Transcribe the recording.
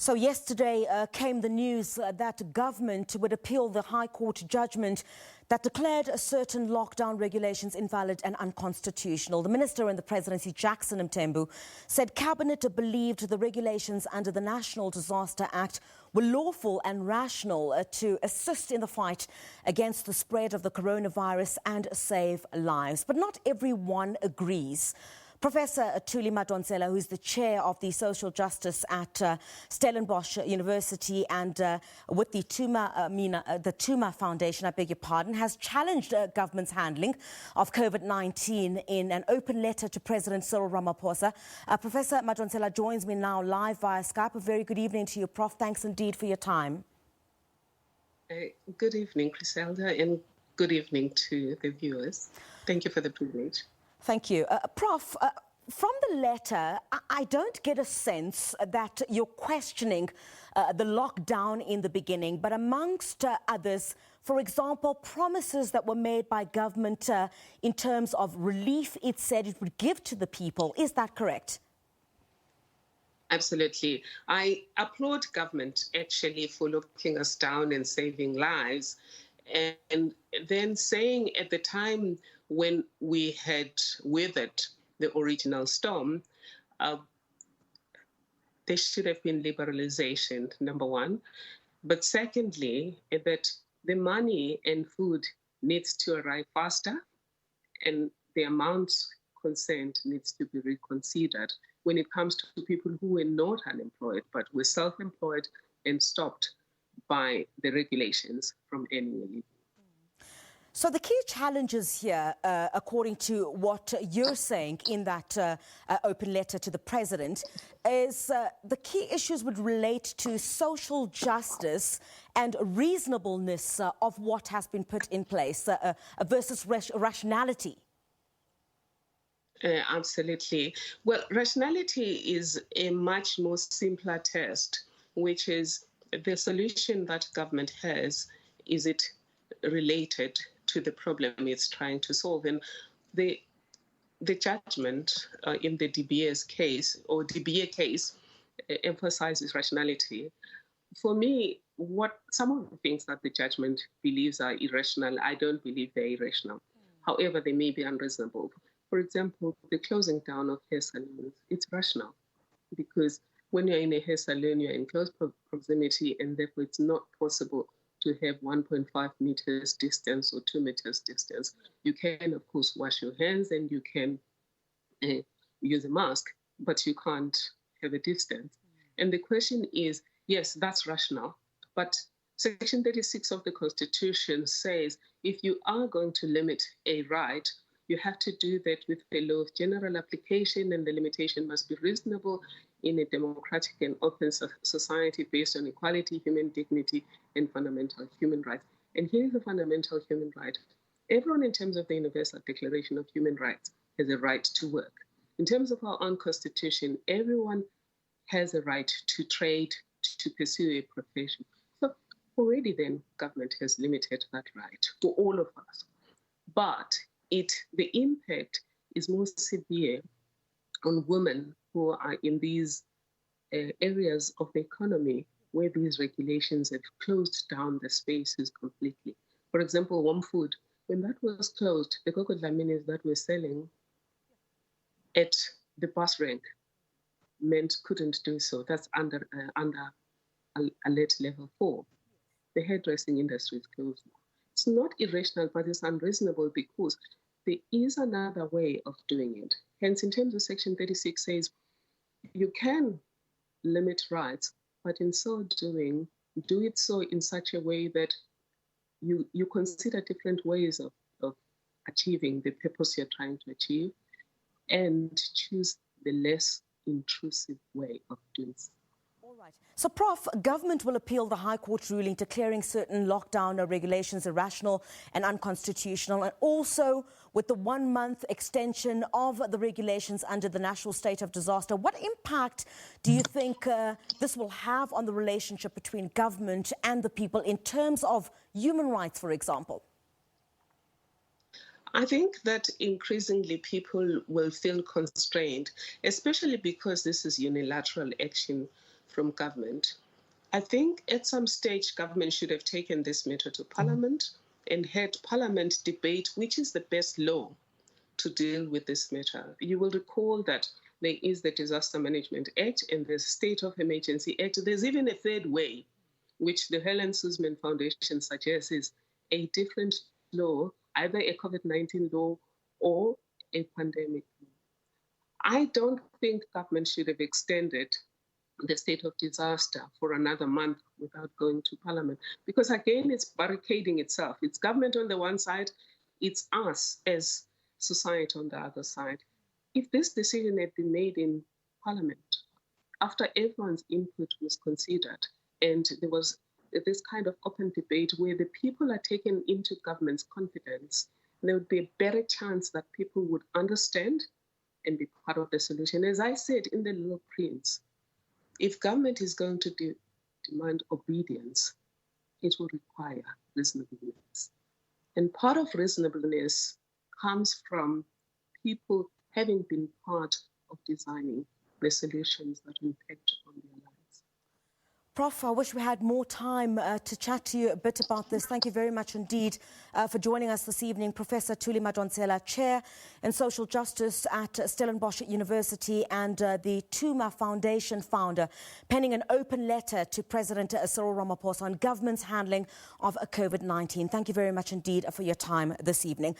So yesterday came the news that government would appeal the High Court judgment that declared certain lockdown regulations invalid and unconstitutional. The Minister in the Presidency, Jackson Mthembu, said Cabinet believed the regulations under the National Disaster Act were lawful and rational to assist in the fight against the spread of the coronavirus and save lives. But not everyone agrees. Professor Thuli Madonsela, who's the chair of the social justice at Stellenbosch University and with the Thuma Foundation, I beg your pardon, has challenged government's handling of COVID-19 in an open letter to President Cyril Ramaphosa. Professor Madonsela joins me now live via Skype. A very good evening to you, Prof. Thanks indeed for your time. Good evening, Griselda, and good evening to the viewers. Thank you for the privilege. Thank you. Prof, from the letter, I don't get a sense that you're questioning the lockdown in the beginning, but amongst others, for example, promises that were made by government in terms of relief it said it would give to the people. Is that correct? Absolutely. I applaud government actually for locking us down and saving lives. And then saying at the time when we had weathered the original storm, there should have been liberalization, number one. But secondly, that the money and food needs to arrive faster and the amount concerned needs to be reconsidered when it comes to people who were not unemployed but were self-employed and stopped by the regulations from annual leave. So the key challenges here, according to what you're saying in that open letter to the President, is the key issues would relate to social justice and reasonableness of what has been put in place versus rationality. Absolutely. Well, rationality is a much more simpler test, which is the solution that government has. Is it related to the problem it's trying to solve? And the judgment in the DBS case or DBA case emphasizes rationality. For me, some of the things that the judgment believes are irrational, I don't believe they're irrational. However, they may be unreasonable. For example, the closing down of hair salons, it's rational because when you're in a hair salon, you're in close proximity and therefore it's not possible to have 1.5 meters distance or 2 meters distance. You can, of course, wash your hands and you can use a mask, but you can't have a distance. And the question is, yes, that's rational, but Section 36 of the Constitution says if you are going to limit a right, you have to do that with a law of general application, and the limitation must be reasonable in a democratic and open society based on equality, human dignity, and fundamental human rights. And here is a fundamental human right. Everyone, in terms of the Universal Declaration of Human Rights, has a right to work. In terms of our own constitution, everyone has a right to trade, to pursue a profession. So already then, government has limited that right for all of us. But the impact is more severe on women who are in these areas of the economy where these regulations have closed down the spaces completely. For example, warm food, when that was closed, the cocoa-lamines that were selling at the bus rank meant couldn't do so. That's under alert level 4. The hairdressing industry is closed now. It's not irrational, but it's unreasonable because there is another way of doing it. Hence, in terms of Section 36 says, you can limit rights, but in so doing, do it so in such a way that you consider different ways of achieving the purpose you're trying to achieve and choose the less intrusive way of doing so. All right. So, Prof, government will appeal the High Court ruling declaring certain lockdown regulations irrational and unconstitutional, and also with the 1-month extension of the regulations under the national state of disaster. What impact do you think this will have on the relationship between government and the people in terms of human rights, for example? I think that increasingly people will feel constrained, especially because this is unilateral action from government. I think at some stage government should have taken this matter to Parliament and had Parliament debate which is the best law to deal with this matter. You will recall that there is the Disaster Management Act and the State of Emergency Act. There's even a third way, which the Helen Suzman Foundation suggests is a different law, either a COVID-19 law or a pandemic law. I don't think government should have extended the state of disaster for another month without going to Parliament. Because again, it's barricading itself. It's government on the one side, it's us as society on the other side. If this decision had been made in Parliament, after everyone's input was considered, and there was this kind of open debate where the people are taken into government's confidence, there would be a better chance that people would understand and be part of the solution. As I said in the Little Prince, if government is going to demand obedience, it will require reasonableness. And part of reasonableness comes from people having been part of designing the solutions that impact on their lives. Prof, I wish we had more time to chat to you a bit about this. Thank you very much indeed for joining us this evening. Professor Thuli Madonsela, Chair in Social Justice at Stellenbosch University and the Thuma Foundation founder, penning an open letter to President Cyril Ramaphosa on government's handling of COVID-19. Thank you very much indeed for your time this evening.